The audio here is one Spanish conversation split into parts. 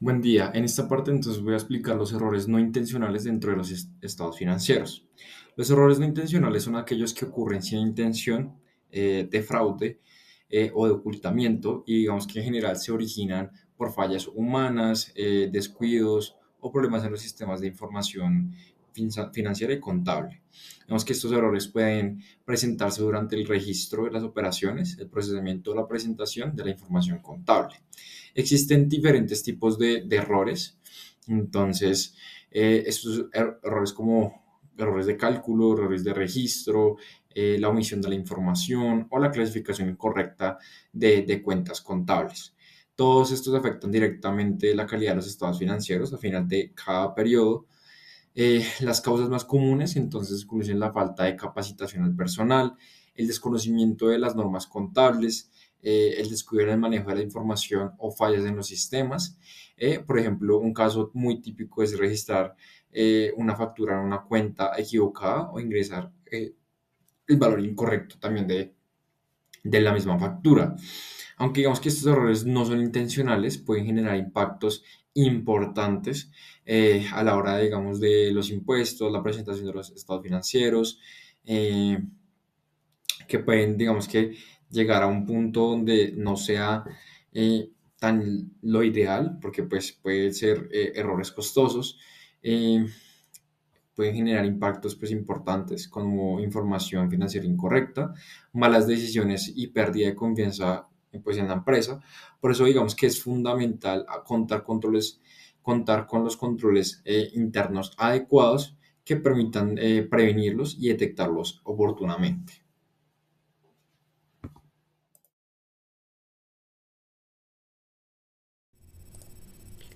Buen día. En esta parte entonces voy a explicar los errores no intencionales dentro de los estados financieros. Los errores no intencionales son aquellos que ocurren sin intención de fraude o de ocultamiento y digamos que en general se originan por fallas humanas, descuidos o problemas en los sistemas de información financiera y contable. Digamos que estos errores pueden presentarse durante el registro de las operaciones, el procesamiento o la presentación de la información contable. Existen diferentes tipos de errores, entonces estos errores como errores de cálculo, errores de registro, la omisión de la información o la clasificación incorrecta de cuentas contables. Todos estos afectan directamente la calidad de los estados financieros a final de cada periodo. Las causas más comunes entonces incluyen la falta de capacitación al personal, el desconocimiento de las normas contables, el descuido en el manejo de la información o fallas en los sistemas. Por ejemplo, un caso muy típico es registrar una factura en una cuenta equivocada o ingresar el valor incorrecto también de la misma factura. Aunque digamos que estos errores no son intencionales, pueden generar impactos importantes a la hora, digamos, de los impuestos, la presentación de los estados financieros, eh, que pueden, digamos que, llegar a un punto donde no sea tan lo ideal, porque pues pueden ser errores costosos. eh, Pueden generar impactos pues, importantes como información financiera incorrecta, malas decisiones y pérdida de confianza pues, en la empresa. Por eso digamos que es fundamental contar con los controles internos adecuados que permitan prevenirlos y detectarlos oportunamente.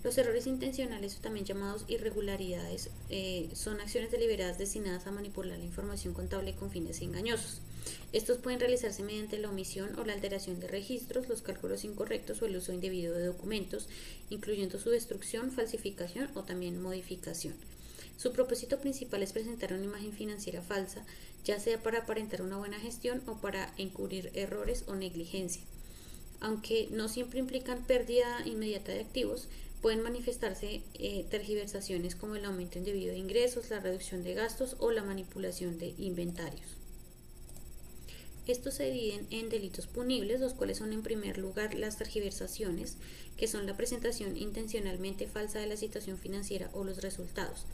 Los errores intencionales, o también llamados irregularidades, son acciones deliberadas destinadas a manipular la información contable con fines engañosos. Estos pueden realizarse mediante la omisión o la alteración de registros, los cálculos incorrectos o el uso indebido de documentos, incluyendo su destrucción, falsificación o también modificación. Su propósito principal es presentar una imagen financiera falsa, ya sea para aparentar una buena gestión o para encubrir errores o negligencia. Aunque no siempre implican pérdida inmediata de activos, pueden manifestarse tergiversaciones como el aumento indebido de ingresos, la reducción de gastos o la manipulación de inventarios. Estos se dividen en delitos punibles, los cuales son en primer lugar las tergiversaciones, que son la presentación intencionalmente falsa de la situación financiera o los resultados,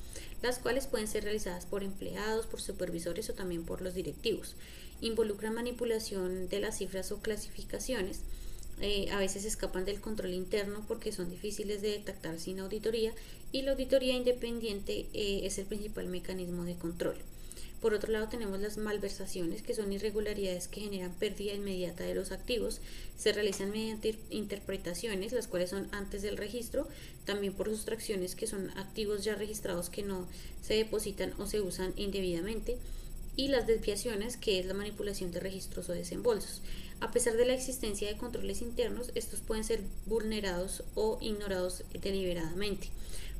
las cuales pueden ser realizadas por empleados, por supervisores o también por los directivos. Involucran manipulación de las cifras o clasificaciones, a veces escapan del control interno porque son difíciles de detectar sin auditoría, y la auditoría independiente es el principal mecanismo de control. Por otro lado, tenemos las malversaciones, que son irregularidades que generan pérdida inmediata de los activos. Se realizan mediante interpretaciones, las cuales son antes del registro, también por sustracciones, que son activos ya registrados que no se depositan o se usan indebidamente, y las desviaciones, que es la manipulación de registros o desembolsos. A pesar de la existencia de controles internos, estos pueden ser vulnerados o ignorados deliberadamente,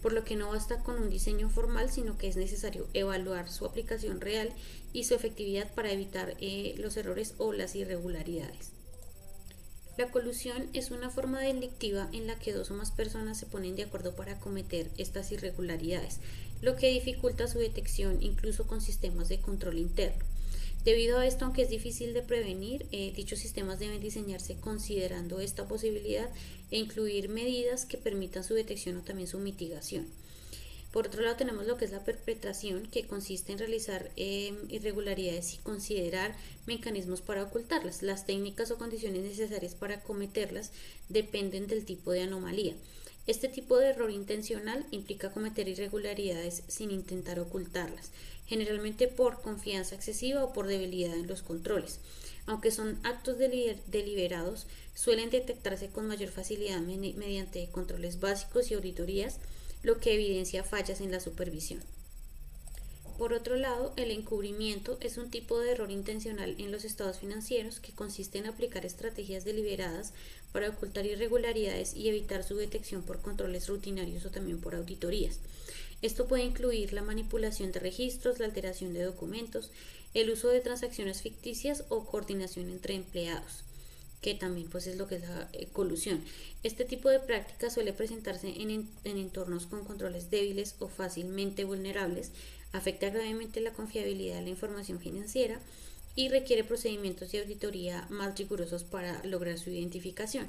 por lo que no basta con un diseño formal, sino que es necesario evaluar su aplicación real y su efectividad para evitar los errores o las irregularidades. La colusión es una forma delictiva en la que dos o más personas se ponen de acuerdo para cometer estas irregularidades, lo que dificulta su detección incluso con sistemas de control interno. Debido a esto, aunque es difícil de prevenir, dichos sistemas deben diseñarse considerando esta posibilidad e incluir medidas que permitan su detección o también su mitigación. Por otro lado, tenemos lo que es la perpetración, que consiste en realizar irregularidades y considerar mecanismos para ocultarlas. Las técnicas o condiciones necesarias para cometerlas dependen del tipo de anomalía. Este tipo de error intencional implica cometer irregularidades sin intentar ocultarlas, generalmente por confianza excesiva o por debilidad en los controles. Aunque son actos deliberados, suelen detectarse con mayor facilidad mediante controles básicos y auditorías, lo que evidencia fallas en la supervisión. Por otro lado, el encubrimiento es un tipo de error intencional en los estados financieros que consiste en aplicar estrategias deliberadas para ocultar irregularidades y evitar su detección por controles rutinarios o también por auditorías. Esto puede incluir la manipulación de registros, la alteración de documentos, el uso de transacciones ficticias o coordinación entre empleados. que también pues es lo que es la colusión. Este tipo de práctica suele presentarse en entornos con controles débiles o fácilmente vulnerables, afecta gravemente la confiabilidad de la información financiera y requiere procedimientos de auditoría más rigurosos para lograr su identificación.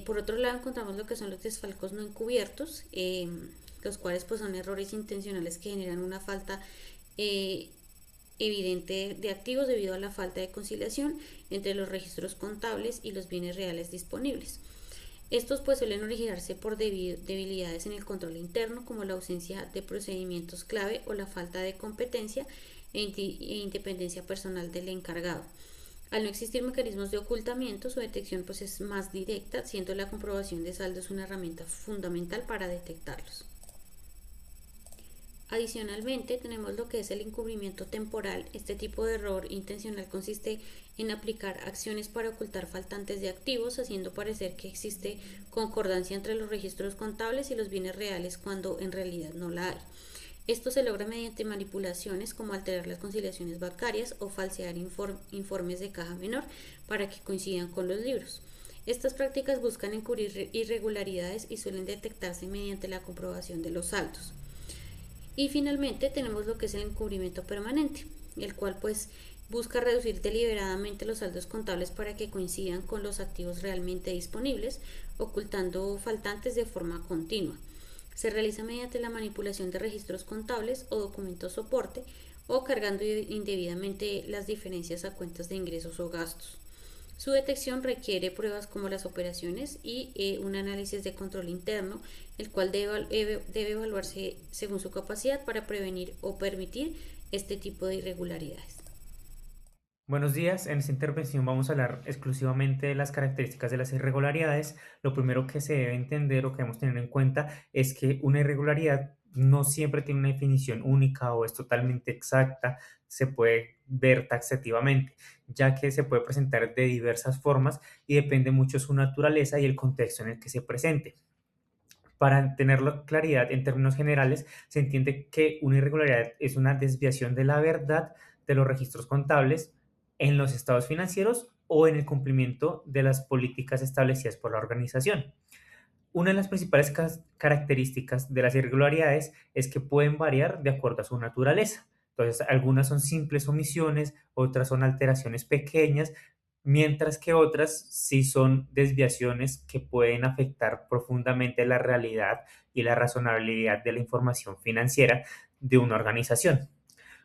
Por otro lado, encontramos lo que son los desfalcos no encubiertos, los cuales pues son errores intencionales que generan una falta eh, evidente de activos debido a la falta de conciliación entre los registros contables y los bienes reales disponibles. Estos pues suelen originarse por debilidades en el control interno, como la ausencia de procedimientos clave o la falta de competencia e independencia personal del encargado. Al no existir mecanismos de ocultamiento, su detección pues es más directa, siendo la comprobación de saldos una herramienta fundamental para detectarlos. Adicionalmente, tenemos lo que es el encubrimiento temporal. Este tipo de error intencional consiste en aplicar acciones para ocultar faltantes de activos, haciendo parecer que existe concordancia entre los registros contables y los bienes reales cuando en realidad no la hay. Esto se logra mediante manipulaciones como alterar las conciliaciones bancarias o falsear informes de caja menor para que coincidan con los libros. Estas prácticas buscan encubrir irregularidades y suelen detectarse mediante la comprobación de los saldos. Y finalmente tenemos lo que es el encubrimiento permanente, el cual pues busca reducir deliberadamente los saldos contables para que coincidan con los activos realmente disponibles, ocultando faltantes de forma continua. Se realiza mediante la manipulación de registros contables o documentos soporte o cargando indebidamente las diferencias a cuentas de ingresos o gastos. Su detección requiere pruebas como las operaciones y un análisis de control interno, el cual debe evaluarse según su capacidad para prevenir o permitir este tipo de irregularidades. Buenos días, en esta intervención vamos a hablar exclusivamente de las características de las irregularidades. Lo primero que se debe entender o que debemos tener en cuenta es que una irregularidad no siempre tiene una definición única o es totalmente exacta, se puede ver taxativamente, ya que se puede presentar de diversas formas y depende mucho su naturaleza y el contexto en el que se presente. Para tener claridad en términos generales, se entiende que una irregularidad es una desviación de la verdad de los registros contables en los estados financieros o en el cumplimiento de las políticas establecidas por la organización. Una de las principales características de las irregularidades es que pueden variar de acuerdo a su naturaleza. Entonces, algunas son simples omisiones, otras son alteraciones pequeñas, mientras que otras sí son desviaciones que pueden afectar profundamente la realidad y la razonabilidad de la información financiera de una organización.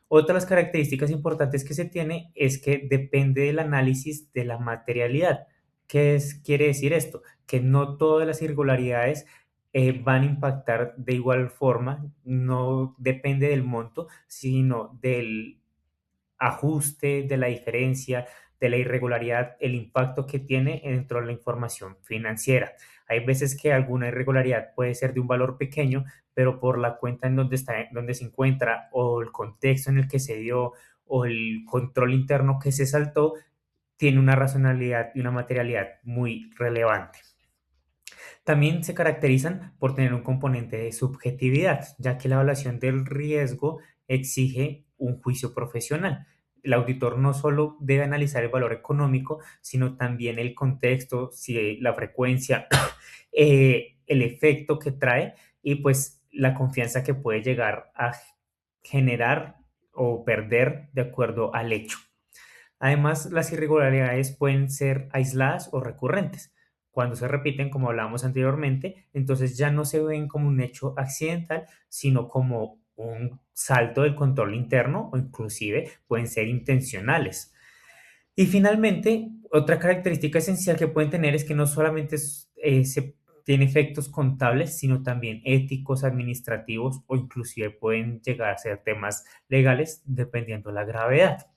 Otra de las características importantes que se tiene es que depende del análisis de la materialidad. Quiere decir esto? Que no todas las irregularidades van a impactar de igual forma, no depende del monto, sino del ajuste, de la diferencia, de la irregularidad, el impacto que tiene dentro de la información financiera. Hay veces que alguna irregularidad puede ser de un valor pequeño, pero por la cuenta en donde está, donde se encuentra o el contexto en el que se dio o el control interno que se saltó, tiene una razonalidad y una materialidad muy relevante. También se caracterizan por tener un componente de subjetividad, ya que la evaluación del riesgo exige un juicio profesional. El auditor no solo debe analizar el valor económico, sino también el contexto, si la frecuencia, el efecto que trae y pues la confianza que puede llegar a generar o perder de acuerdo al hecho. Además, las irregularidades pueden ser aisladas o recurrentes. Cuando se repiten, como hablábamos anteriormente, entonces ya no se ven como un hecho accidental, sino como un salto del control interno o inclusive pueden ser intencionales. Y finalmente, otra característica esencial que pueden tener es que no solamente se tiene efectos contables, sino también éticos, administrativos o inclusive pueden llegar a ser temas legales dependiendo de la gravedad.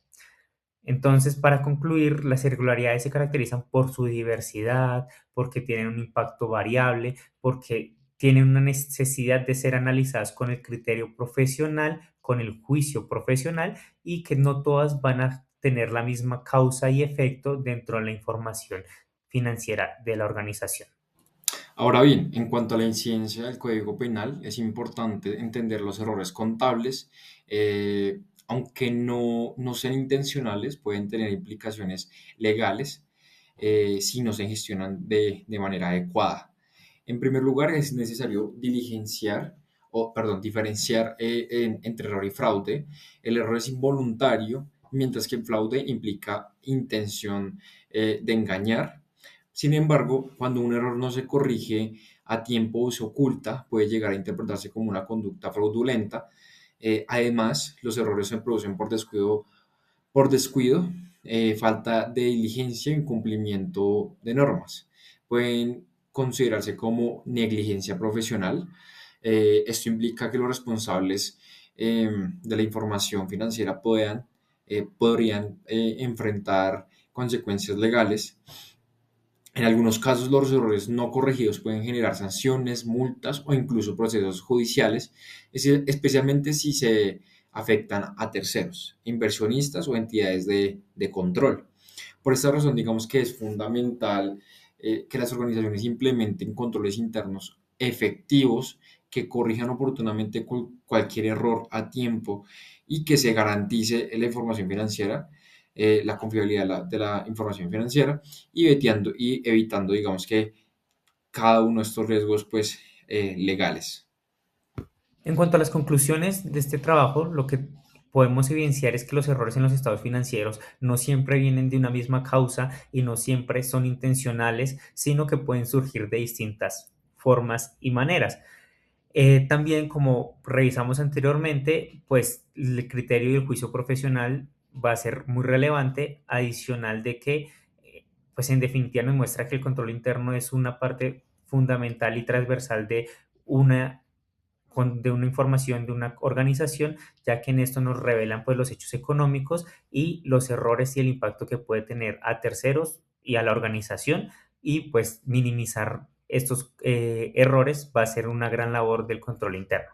Entonces, para concluir, las irregularidades se caracterizan por su diversidad, porque tienen un impacto variable, porque tienen una necesidad de ser analizadas con el criterio profesional, con el juicio profesional y que no todas van a tener la misma causa y efecto dentro de la información financiera de la organización. Ahora bien, en cuanto a la incidencia del Código Penal, es importante entender los errores contables, aunque no sean intencionales, pueden tener implicaciones legales. si no se gestionan de manera adecuada. En primer lugar, es necesario diferenciar entre error y fraude. El error es involuntario, mientras que el fraude implica intención de engañar. Sin embargo, cuando un error no se corrige a tiempo o se oculta, puede llegar a interpretarse como una conducta fraudulenta. Además, los errores se producen por descuido, falta de diligencia e incumplimiento de normas. Pueden considerarse como negligencia profesional. Esto implica que los responsables de la información financiera podrían enfrentar consecuencias legales. En algunos casos, los errores no corregidos pueden generar sanciones, multas o incluso procesos judiciales, especialmente si se afectan a terceros, inversionistas o entidades de control. Por esta razón, digamos que es fundamental que las organizaciones implementen controles internos efectivos que corrijan oportunamente cualquier error a tiempo y que se garantice la información financiera, la confiabilidad de la información financiera y evitando, digamos que cada uno de estos riesgos pues legales. En cuanto a las conclusiones de este trabajo, lo que podemos evidenciar es que los errores en los estados financieros no siempre vienen de una misma causa y no siempre son intencionales, sino que pueden surgir de distintas formas y maneras. También, como revisamos anteriormente, pues el criterio y el juicio profesional va a ser muy relevante, adicional de que, pues en definitiva nos muestra que el control interno es una parte fundamental y transversal una de una información de una organización, ya que en esto nos revelan pues los hechos económicos y los errores y el impacto que puede tener a terceros y a la organización, y pues minimizar estos errores va a ser una gran labor del control interno.